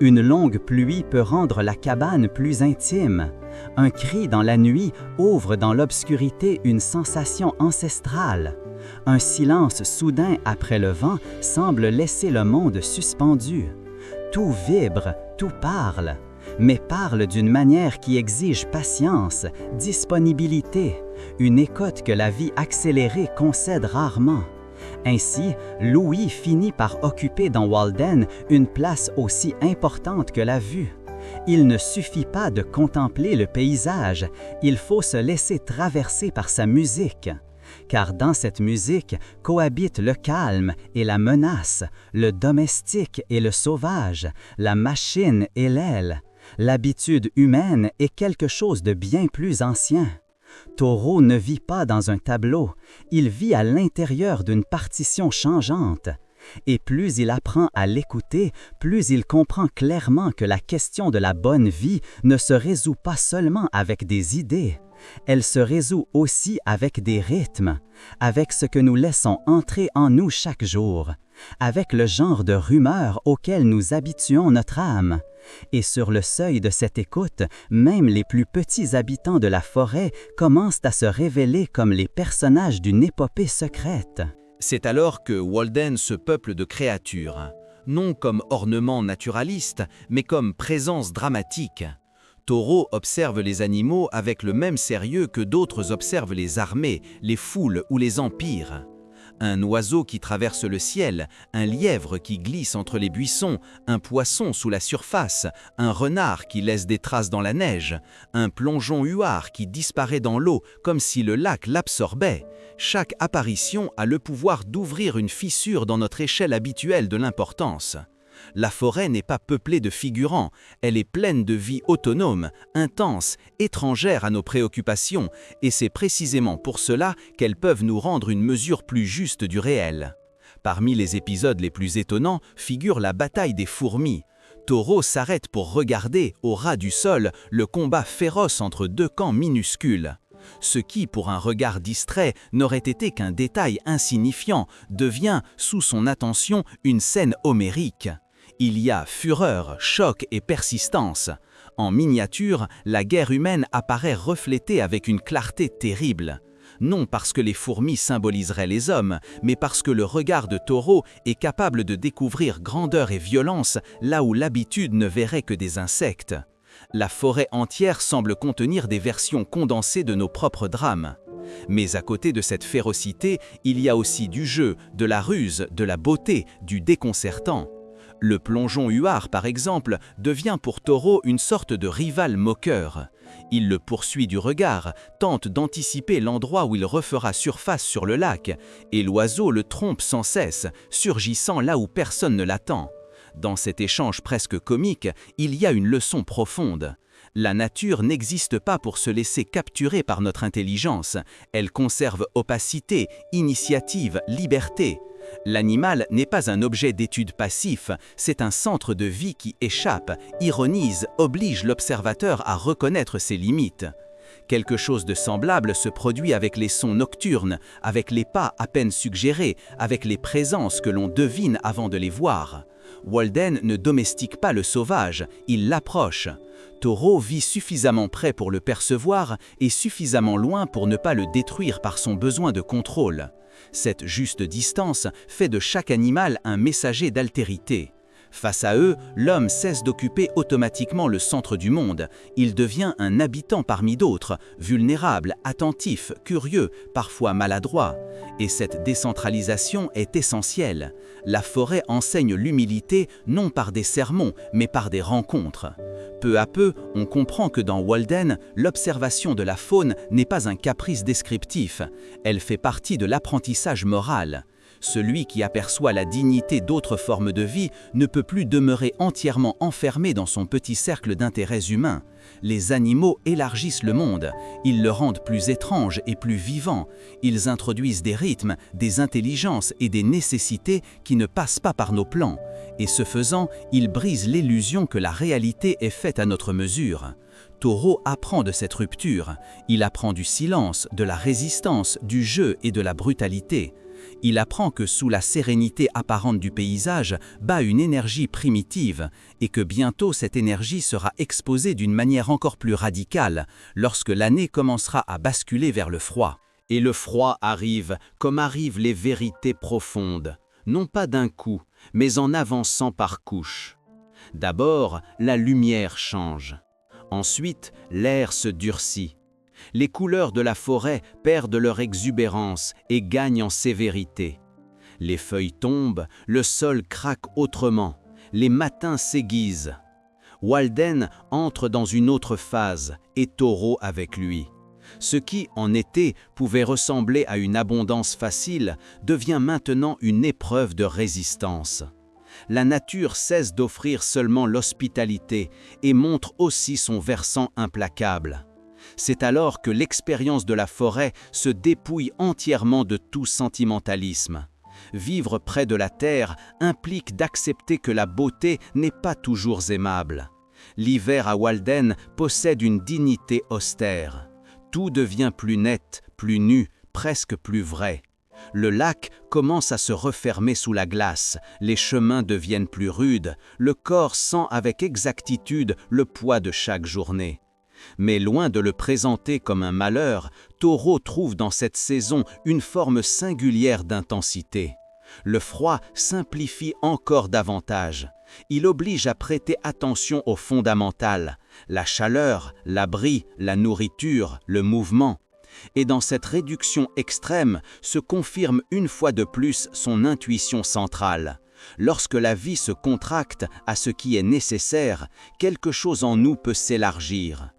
[SPEAKER 3] Une longue pluie peut rendre la cabane plus intime. Un cri dans la nuit ouvre dans l'obscurité une sensation ancestrale. Un silence soudain après le vent semble laisser le monde suspendu. Tout vibre, tout parle, mais parle d'une manière qui exige patience, disponibilité, une écoute que la vie accélérée concède rarement. Ainsi, Louis finit par occuper dans Walden une place aussi importante que la vue. Il ne suffit pas de contempler le paysage, il faut se laisser traverser par sa musique. Car dans cette musique cohabitent le calme et la menace, le domestique et le sauvage, la machine et l'aile. L'habitude humaine est quelque chose de bien plus ancien. Toro ne vit pas dans un tableau, il vit à l'intérieur d'une partition changeante. Et plus il apprend à l'écouter, plus il comprend clairement que la question de la bonne vie ne se résout pas seulement avec des idées. Elle se résout aussi avec des rythmes, avec ce que nous laissons entrer en nous chaque jour, avec le genre de rumeurs auxquelles nous habituons notre âme. Et sur le seuil de cette écoute, même les plus petits habitants de la forêt commencent à se révéler comme les personnages d'une épopée secrète.
[SPEAKER 2] C'est alors que Walden se peuple de créatures, non comme ornement naturaliste, mais comme présence dramatique. Toro observe les animaux avec le même sérieux que d'autres observent les armées, les foules ou les empires. Un oiseau qui traverse le ciel, un lièvre qui glisse entre les buissons, un poisson sous la surface, un renard qui laisse des traces dans la neige, un plongeon huard qui disparaît dans l'eau comme si le lac l'absorbait. Chaque apparition a le pouvoir d'ouvrir une fissure dans notre échelle habituelle de l'importance. La forêt n'est pas peuplée de figurants, elle est pleine de vie autonome, intense, étrangère à nos préoccupations, et c'est précisément pour cela qu'elles peuvent nous rendre une mesure plus juste du réel. Parmi les épisodes les plus étonnants figure la bataille des fourmis. Toro s'arrête pour regarder, au ras du sol, le combat féroce entre deux camps minuscules. Ce qui, pour un regard distrait, n'aurait été qu'un détail insignifiant, devient, sous son attention, une scène homérique. Il y a fureur, choc et persistance. En miniature, la guerre humaine apparaît reflétée avec une clarté terrible.
[SPEAKER 1] non parce que les fourmis symboliseraient les hommes, mais parce que le regard de Taureau est capable de découvrir grandeur et violence là où l'habitude ne verrait que des insectes. La forêt entière semble contenir des versions condensées de nos propres drames. Mais à côté de cette férocité, il y a aussi du jeu, de la ruse, de la beauté, du déconcertant. Le plongeon huard, par exemple, devient pour Taureau une sorte de rival moqueur. Il le poursuit du regard, tente d'anticiper l'endroit où il refera surface sur le lac, et l'oiseau le trompe sans cesse, surgissant là où personne ne l'attend. Dans cet échange presque comique, il y a une leçon profonde. La nature n'existe pas pour se laisser capturer par notre intelligence. Elle conserve opacité, initiative, liberté. L'animal n'est pas un objet d'étude passif, c'est un centre de vie qui échappe, ironise, oblige l'observateur à reconnaître ses limites. Quelque chose de semblable se produit avec les sons nocturnes, avec les pas à peine suggérés, avec les présences que l'on devine avant de les voir. Walden ne domestique pas le sauvage, il l'approche. Taureau vit suffisamment près pour le percevoir et suffisamment loin pour ne pas le détruire par son besoin de contrôle. Cette juste distance fait de chaque animal un messager d'altérité. Face à eux, l'homme cesse d'occuper automatiquement le centre du monde. Il devient un habitant parmi d'autres, vulnérable, attentif, curieux, parfois maladroit. Et cette décentralisation est essentielle. La forêt enseigne l'humilité non par des sermons, mais par des rencontres. Peu à peu, on comprend que dans Walden, l'observation de la faune n'est pas un caprice descriptif. Elle fait partie de l'apprentissage moral. Celui qui aperçoit la dignité d'autres formes de vie ne peut plus demeurer entièrement enfermé dans son petit cercle d'intérêts humains. Les animaux élargissent le monde, ils le rendent plus étrange et plus vivant. Ils introduisent des rythmes, des intelligences et des nécessités qui ne passent pas par nos plans. Et ce faisant, ils brisent l'illusion que la réalité est faite à notre mesure. Taureau apprend de cette rupture. Il apprend du silence, de la résistance, du jeu et de la brutalité. Il apprend que sous la sérénité apparente du paysage bat une énergie primitive et que bientôt cette énergie sera exposée d'une manière encore plus radicale lorsque l'année commencera à basculer vers le froid.
[SPEAKER 2] Et le froid arrive comme arrivent les vérités profondes, non pas d'un coup, mais en avançant par couches. D'abord, la lumière change. Ensuite, l'air se durcit. Les couleurs de la forêt perdent leur exubérance et gagnent en sévérité. Les feuilles tombent, le sol craque autrement, les matins s'aiguisent. Walden entre dans une autre phase et Taureau avec lui. Ce qui, en été, pouvait ressembler à une abondance facile, devient maintenant une épreuve de résistance. La nature cesse d'offrir seulement l'hospitalité et montre aussi son versant implacable. C'est alors que l'expérience de la forêt se dépouille entièrement de tout sentimentalisme. Vivre près de la terre implique d'accepter que la beauté n'est pas toujours aimable. L'hiver à Walden possède une dignité austère. Tout devient plus net, plus nu, presque plus vrai. Le lac commence à se refermer sous la glace, les chemins deviennent plus rudes, le corps sent avec exactitude le poids de chaque journée. Mais loin de le présenter comme un malheur, Taureau trouve dans cette saison une forme singulière d'intensité. Le froid simplifie encore davantage. Il oblige à prêter attention aux fondamentales, la chaleur, l'abri, la nourriture, le mouvement. Et dans cette réduction extrême se confirme une fois de plus son intuition centrale. Lorsque la vie se contracte à ce qui est nécessaire, quelque chose en nous peut s'élargir.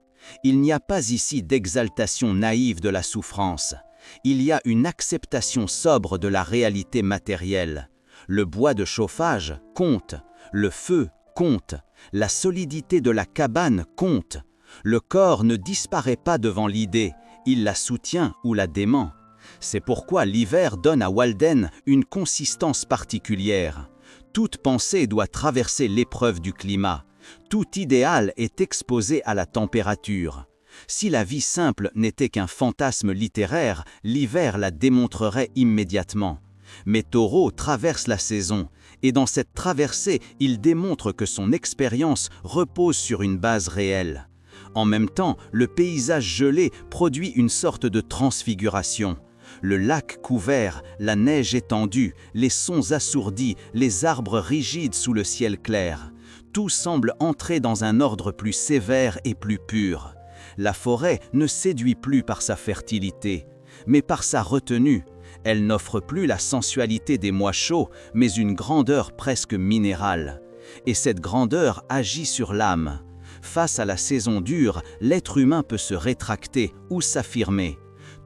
[SPEAKER 2] Il n'y a pas ici d'exaltation naïve de la souffrance. Il y a une acceptation sobre de la réalité matérielle. Le bois de chauffage compte, le feu compte, la solidité de la cabane compte. Le corps ne disparaît pas devant l'idée, il la soutient ou la dément. C'est pourquoi l'hiver donne à Walden une consistance particulière. Toute pensée doit traverser l'épreuve du climat. Tout idéal est exposé à la température. Si la vie simple n'était qu'un fantasme littéraire, l'hiver la démontrerait immédiatement. Mais Taureau traverse la saison, et dans cette traversée, il démontre que son expérience repose sur une base réelle. En même temps, le paysage gelé produit une sorte de transfiguration. Le lac couvert, la neige étendue, les sons assourdis, les arbres rigides sous le ciel clair. Tout semble entrer dans un ordre plus sévère et plus pur. La forêt ne séduit plus par sa fertilité, mais par sa retenue. Elle n'offre plus la sensualité des mois chauds, mais une grandeur presque minérale. Et cette grandeur agit sur l'âme. Face à la saison dure, l'être humain peut se rétracter ou s'affirmer.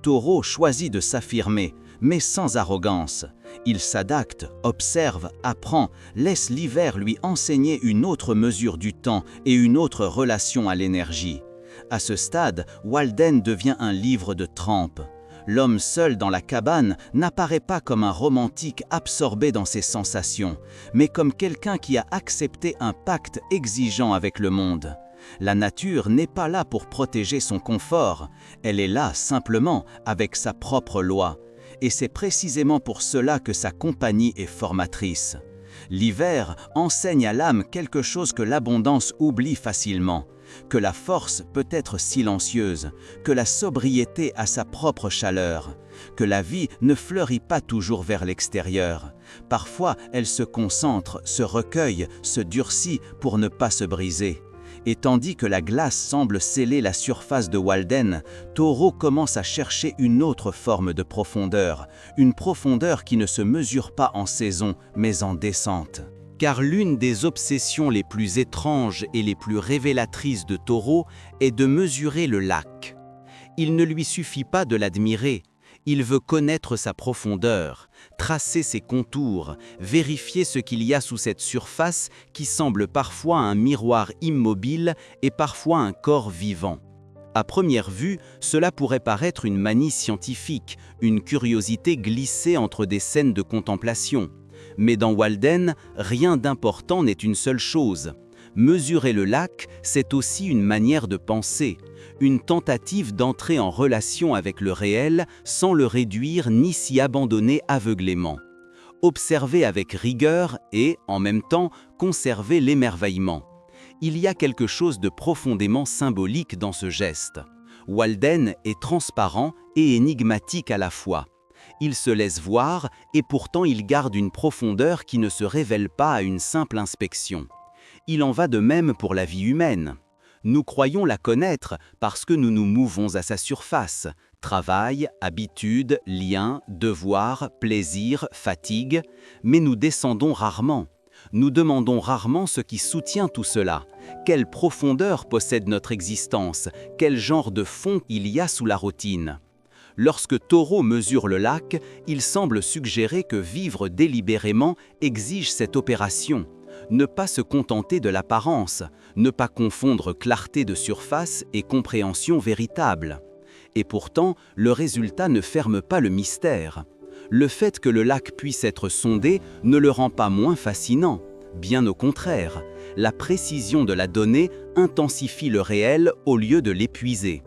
[SPEAKER 2] Taureau choisit de s'affirmer, mais sans arrogance. Il s'adapte, observe, apprend, laisse l'hiver lui enseigner une autre mesure du temps et une autre relation à l'énergie. À ce stade, Walden devient un livre de trempe. L'homme seul dans la cabane n'apparaît pas comme un romantique absorbé dans ses sensations, mais comme quelqu'un qui a accepté un pacte exigeant avec le monde. La nature n'est pas là pour protéger son confort, elle est là simplement avec sa propre loi. Et c'est précisément pour cela que sa compagnie est formatrice. L'hiver enseigne à l'âme quelque chose que l'abondance oublie facilement, que la force peut être silencieuse, que la sobriété a sa propre chaleur, que la vie ne fleurit pas toujours vers l'extérieur. Parfois, elle se concentre, se recueille, se durcit pour ne pas se briser. Et tandis que la glace semble sceller la surface de Walden, Taureau commence à chercher une autre forme de profondeur, une profondeur qui ne se mesure pas en saison, mais en descente. Car l'une des obsessions les plus étranges et les plus révélatrices de Taureau est de mesurer le lac. Il ne lui suffit pas de l'admirer, il veut connaître sa profondeur, tracer ses contours, vérifier ce qu'il y a sous cette surface qui semble parfois un miroir immobile et parfois un corps vivant. À première vue, cela pourrait paraître une manie scientifique, une curiosité glissée entre des scènes de contemplation. Mais dans Walden, rien d'important n'est une seule chose. Mesurer le lac, c'est aussi une manière de penser, une tentative d'entrer en relation avec le réel sans le réduire ni s'y abandonner aveuglément. Observer avec rigueur et, en même temps, conserver l'émerveillement. Il y a quelque chose de profondément symbolique dans ce geste. Walden est transparent et énigmatique à la fois. Il se laisse voir et pourtant il garde une profondeur qui ne se révèle pas à une simple inspection. Il en va de même pour la vie humaine. Nous croyons la connaître parce que nous nous mouvons à sa surface. Travail, habitudes, liens, devoirs, plaisirs, fatigue, mais nous descendons rarement. Nous demandons rarement ce qui soutient tout cela. Quelle profondeur possède notre existence? Quel genre de fond il y a sous la routine? Lorsque Taureau mesure le lac, il semble suggérer que vivre délibérément exige cette opération. Ne pas se contenter de l'apparence, ne pas confondre clarté de surface et compréhension véritable. Et pourtant, le résultat ne ferme pas le mystère. Le fait que le lac puisse être sondé ne le rend pas moins fascinant. Bien au contraire, la précision de la donnée intensifie le réel au lieu de l'épuiser.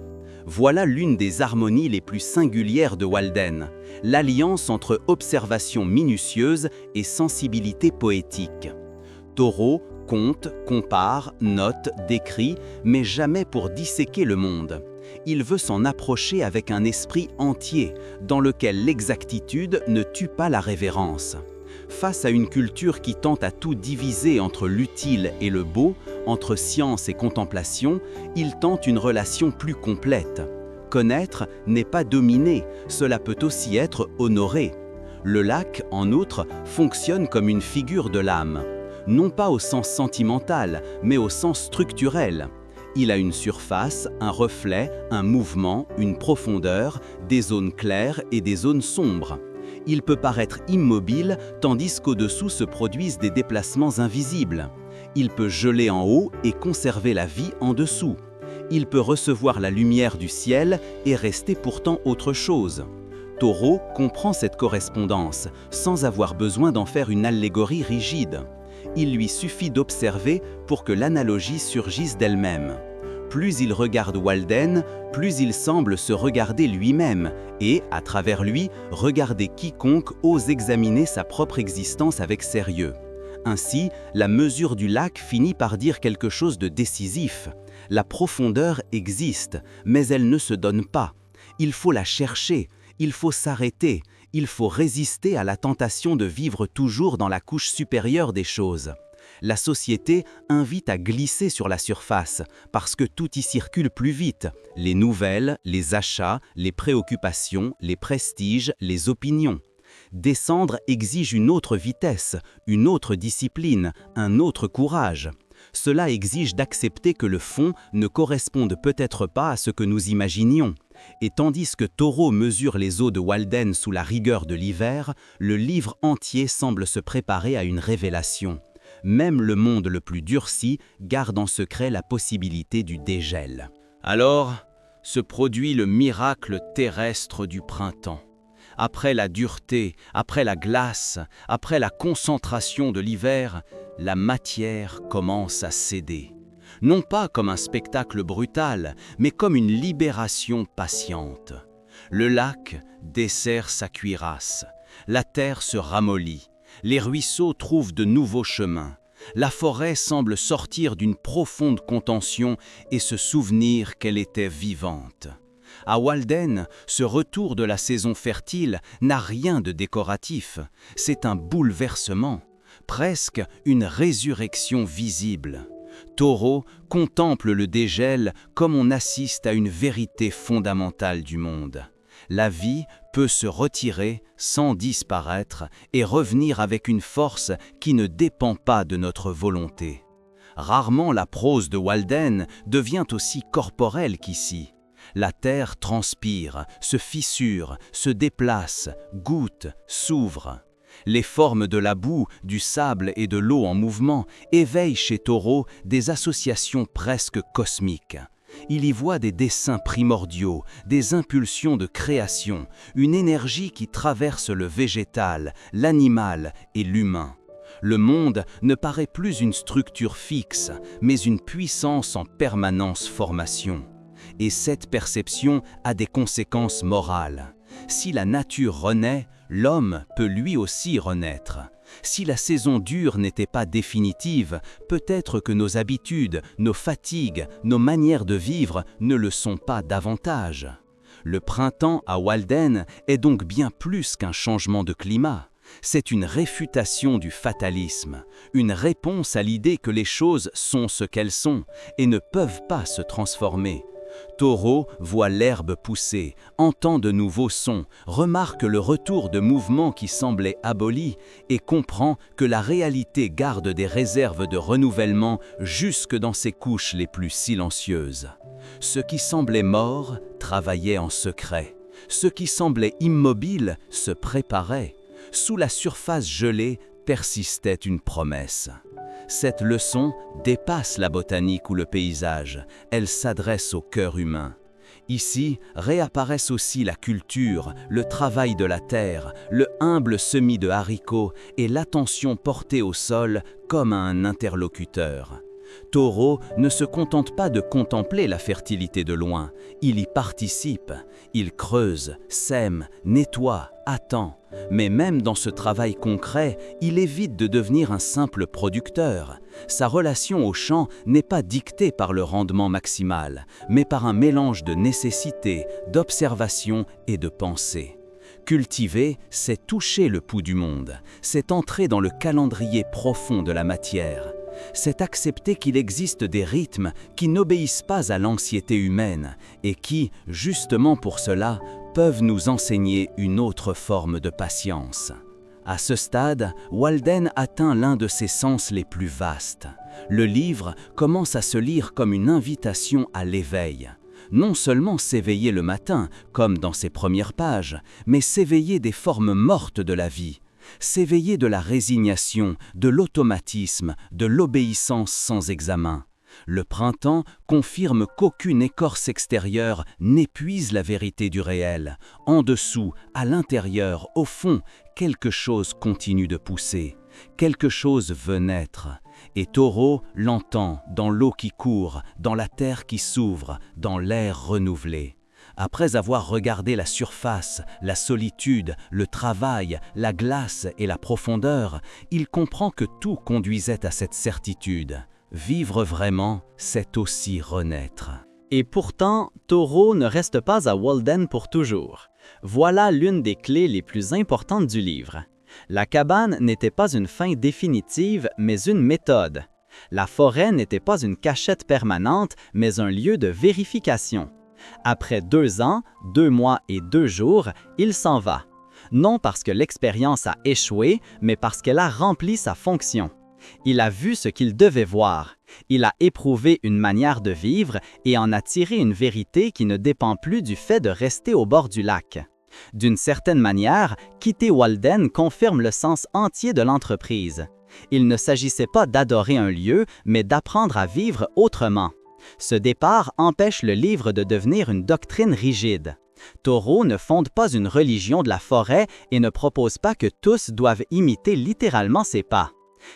[SPEAKER 2] Voilà l'une des harmonies les plus singulières de Walden, l'alliance entre observation minutieuse et sensibilité poétique. Taureau compte, compare, note, décrit, mais jamais pour disséquer le monde. Il veut s'en approcher avec un esprit entier, dans lequel l'exactitude ne tue pas la révérence. Face à une culture qui tente à tout diviser entre l'utile et le beau, entre science et contemplation, il tente une relation plus complète. Connaître n'est pas dominer, cela peut aussi être honoré. Le lac, en outre, fonctionne comme une figure de l'âme. Non pas au sens sentimental, mais au sens structurel. Il a une surface, un reflet, un mouvement, une profondeur, des zones claires et des zones sombres. Il peut paraître immobile, tandis qu'au-dessous se produisent des déplacements invisibles. Il peut geler en haut et conserver la vie en dessous. Il peut recevoir la lumière du ciel et rester pourtant autre chose. Taureau comprend cette correspondance, sans avoir besoin d'en faire une allégorie rigide. Il lui suffit d'observer pour que l'analogie surgisse d'elle-même. Plus il regarde Walden, plus il semble se regarder lui-même et, à travers lui, regarder quiconque ose examiner sa propre existence avec sérieux.
[SPEAKER 1] Ainsi, la mesure du lac finit par dire quelque chose de décisif. La profondeur existe, mais elle ne se donne pas. Il faut la chercher, il faut s'arrêter, il faut résister à la tentation de vivre toujours dans la couche supérieure des choses. La société invite à glisser sur la surface, parce que tout y circule plus vite. Les nouvelles, les achats, les préoccupations, les prestiges, les opinions. Descendre exige une autre vitesse, une autre discipline, un autre courage. Cela exige d'accepter que le fond ne corresponde peut-être pas à ce que nous imaginions. Et tandis que Thoreau mesure les eaux de Walden sous la rigueur de l'hiver, le livre entier semble se préparer à une révélation. Même le monde le plus durci garde en secret la possibilité du dégel.
[SPEAKER 2] Alors se produit le miracle terrestre du printemps. Après la dureté, après la glace, après la concentration de l'hiver, la matière commence à céder. Non pas comme un spectacle brutal, mais comme une libération patiente. Le lac dessert sa cuirasse, la terre se ramollit, les ruisseaux trouvent de nouveaux chemins. La forêt semble sortir d'une profonde contention et se souvenir qu'elle était vivante. À Walden, ce retour de la saison fertile n'a rien de décoratif. C'est un bouleversement, presque une résurrection visible. Thoreau contemple le dégel comme on assiste à une vérité fondamentale du monde. La vie peut se retirer sans disparaître et revenir avec une force qui ne dépend pas de notre volonté. Rarement la prose de Walden devient aussi corporelle qu'ici. La terre transpire, se fissure, se déplace, goûte, s'ouvre. Les formes de la boue, du sable et de l'eau en mouvement éveillent chez Thoreau des associations presque cosmiques. Il y voit des dessins primordiaux, des impulsions de création, une énergie qui traverse le végétal, l'animal et l'humain. Le monde ne paraît plus une structure fixe, mais une puissance en permanence formation. Et cette perception a des conséquences morales. Si la nature renaît, l'homme peut lui aussi renaître. Si la saison dure n'était pas définitive, peut-être que nos habitudes, nos fatigues, nos manières de vivre ne le sont pas davantage. Le printemps à Walden est donc bien plus qu'un changement de climat. C'est une réfutation du fatalisme, une réponse à l'idée que les choses sont ce qu'elles sont et ne peuvent pas se transformer. Thoreau voit l'herbe pousser, entend de nouveaux sons, remarque le retour de mouvements qui semblaient abolis et comprend que la réalité garde des réserves de renouvellement jusque dans ses couches les plus silencieuses. Ce qui semblait mort travaillait en secret. Ce qui semblait immobile se préparait. Sous la surface gelée persistait une promesse. Cette leçon dépasse la botanique ou le paysage, elle s'adresse au cœur humain. Ici réapparaissent aussi la culture, le travail de la terre, le humble semis de haricots et l'attention portée au sol comme à un interlocuteur. Thoreau ne se contente pas de contempler la fertilité de loin, il y participe, il creuse, sème, nettoie, attend. Mais même dans ce travail concret, il évite de devenir un simple producteur. Sa relation au champ n'est pas dictée par le rendement maximal, mais par un mélange de nécessité, d'observation et de pensée. Cultiver, c'est toucher le pouls du monde, c'est entrer dans le calendrier profond de la matière. C'est accepter qu'il existe des rythmes qui n'obéissent pas à l'anxiété humaine et qui, justement pour cela, peuvent nous enseigner une autre forme de patience. À ce stade, Walden atteint l'un de ses sens les plus vastes. Le livre commence à se lire comme une invitation à l'éveil. Non seulement s'éveiller le matin, comme dans ses premières pages, mais s'éveiller des formes mortes de la vie. S'éveiller de la résignation, de l'automatisme, de l'obéissance sans examen. Le printemps confirme qu'aucune écorce extérieure n'épuise la vérité du réel. En dessous, à l'intérieur, au fond, quelque chose continue de pousser. Quelque chose veut naître. Et Thoreau l'entend dans l'eau qui court, dans la terre qui s'ouvre, dans l'air renouvelé.
[SPEAKER 1] Après avoir regardé la surface, la solitude, le travail, la glace et la profondeur, il comprend que tout conduisait à cette certitude. Vivre vraiment, c'est aussi renaître.
[SPEAKER 3] Et pourtant, Thoreau ne reste pas à Walden pour toujours. Voilà l'une des clés les plus importantes du livre. La cabane n'était pas une fin définitive, mais une méthode. La forêt n'était pas une cachette permanente, mais un lieu de vérification. Après 2 ans, 2 mois et 2 jours, il s'en va. Non parce que l'expérience a échoué, mais parce qu'elle a rempli sa fonction. Il a vu ce qu'il devait voir. Il a éprouvé une manière de vivre et en a tiré une vérité qui ne dépend plus du fait de rester au bord du lac. D'une certaine manière, quitter Walden confirme le sens entier de l'entreprise. Il ne s'agissait pas d'adorer un lieu, mais d'apprendre à vivre autrement. Ce départ empêche le livre de devenir une doctrine rigide. Thoreau ne fonde pas une religion de la forêt et ne propose pas que tous doivent imiter littéralement ses pas.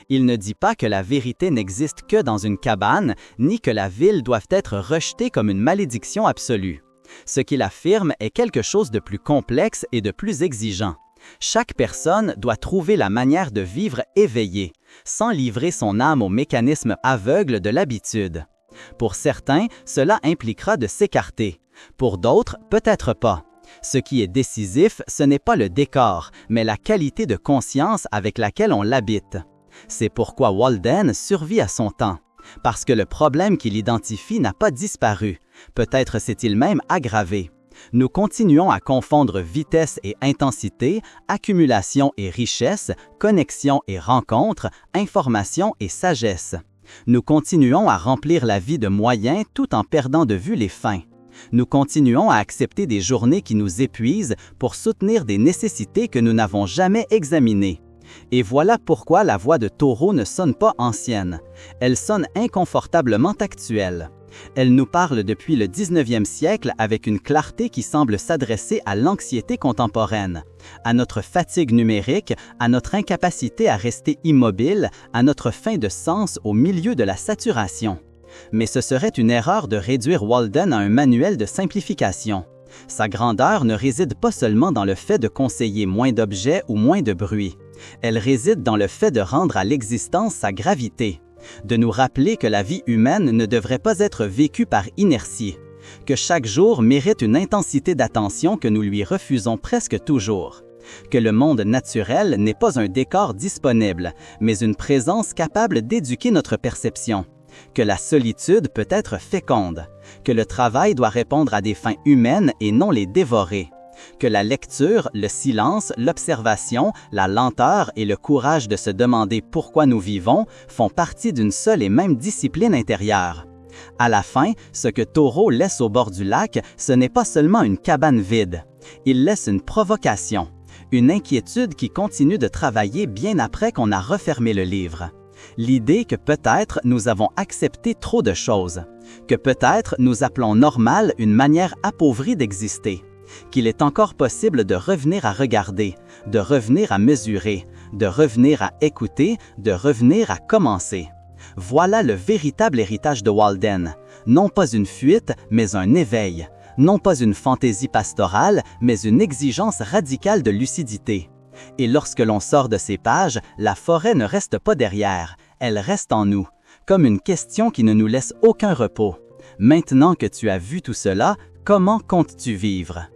[SPEAKER 3] Il ne dit pas que la vérité n'existe que dans une cabane, ni que la ville doit être rejetée comme une malédiction absolue. Ce qu'il affirme est quelque chose de plus complexe et de plus exigeant. Chaque personne doit trouver la manière de vivre éveillée, sans livrer son âme au mécanisme aveugle de l'habitude. Pour certains, cela impliquera de s'écarter. Pour d'autres, peut-être pas. Ce qui est décisif, ce n'est pas le décor, mais la qualité de conscience avec laquelle on l'habite. C'est pourquoi Walden survit à son temps. Parce que le problème qu'il identifie n'a pas disparu. Peut-être s'est-il même aggravé. Nous continuons à confondre vitesse et intensité, accumulation et richesse, connexion et rencontre, information et sagesse. Nous continuons à remplir la vie de moyens tout en perdant de vue les fins. Nous continuons à accepter des journées qui nous épuisent pour soutenir des nécessités que nous n'avons jamais examinées. Et voilà pourquoi la voix de Thoreau ne sonne pas ancienne. Elle sonne inconfortablement actuelle. Elle nous parle depuis le 19e siècle avec une clarté qui semble s'adresser à l'anxiété contemporaine, à notre fatigue numérique, à notre incapacité à rester immobile, à notre fin de sens au milieu de la saturation. Mais ce serait une erreur de réduire Walden à un manuel de simplification. Sa grandeur ne réside pas seulement dans le fait de conseiller moins d'objets ou moins de bruit. Elle réside dans le fait de rendre à l'existence sa gravité, de nous rappeler que la vie humaine ne devrait pas être vécue par inertie, que chaque jour mérite une intensité d'attention que nous lui refusons presque toujours, que le monde naturel n'est pas un décor disponible, mais une présence capable d'éduquer notre perception, que la solitude peut être féconde, que le travail doit répondre à des fins humaines et non les dévorer, que la lecture, le silence, l'observation, la lenteur et le courage de se demander pourquoi nous vivons font partie d'une seule et même discipline intérieure. À la fin, ce que Thoreau laisse au bord du lac, ce n'est pas seulement une cabane vide. Il laisse une provocation, une inquiétude qui continue de travailler bien après qu'on a refermé le livre. L'idée que peut-être nous avons accepté trop de choses, que peut-être nous appelons normal une manière appauvrie d'exister, qu'il est encore possible de revenir à regarder, de revenir à mesurer, de revenir à écouter, de revenir à commencer. Voilà le véritable héritage de Walden, non pas une fuite, mais un éveil, non pas une fantaisie pastorale, mais une exigence radicale de lucidité. Et lorsque l'on sort de ces pages, la forêt ne reste pas derrière, elle reste en nous, comme une question qui ne nous laisse aucun repos. Maintenant que tu as vu tout cela, comment comptes-tu vivre?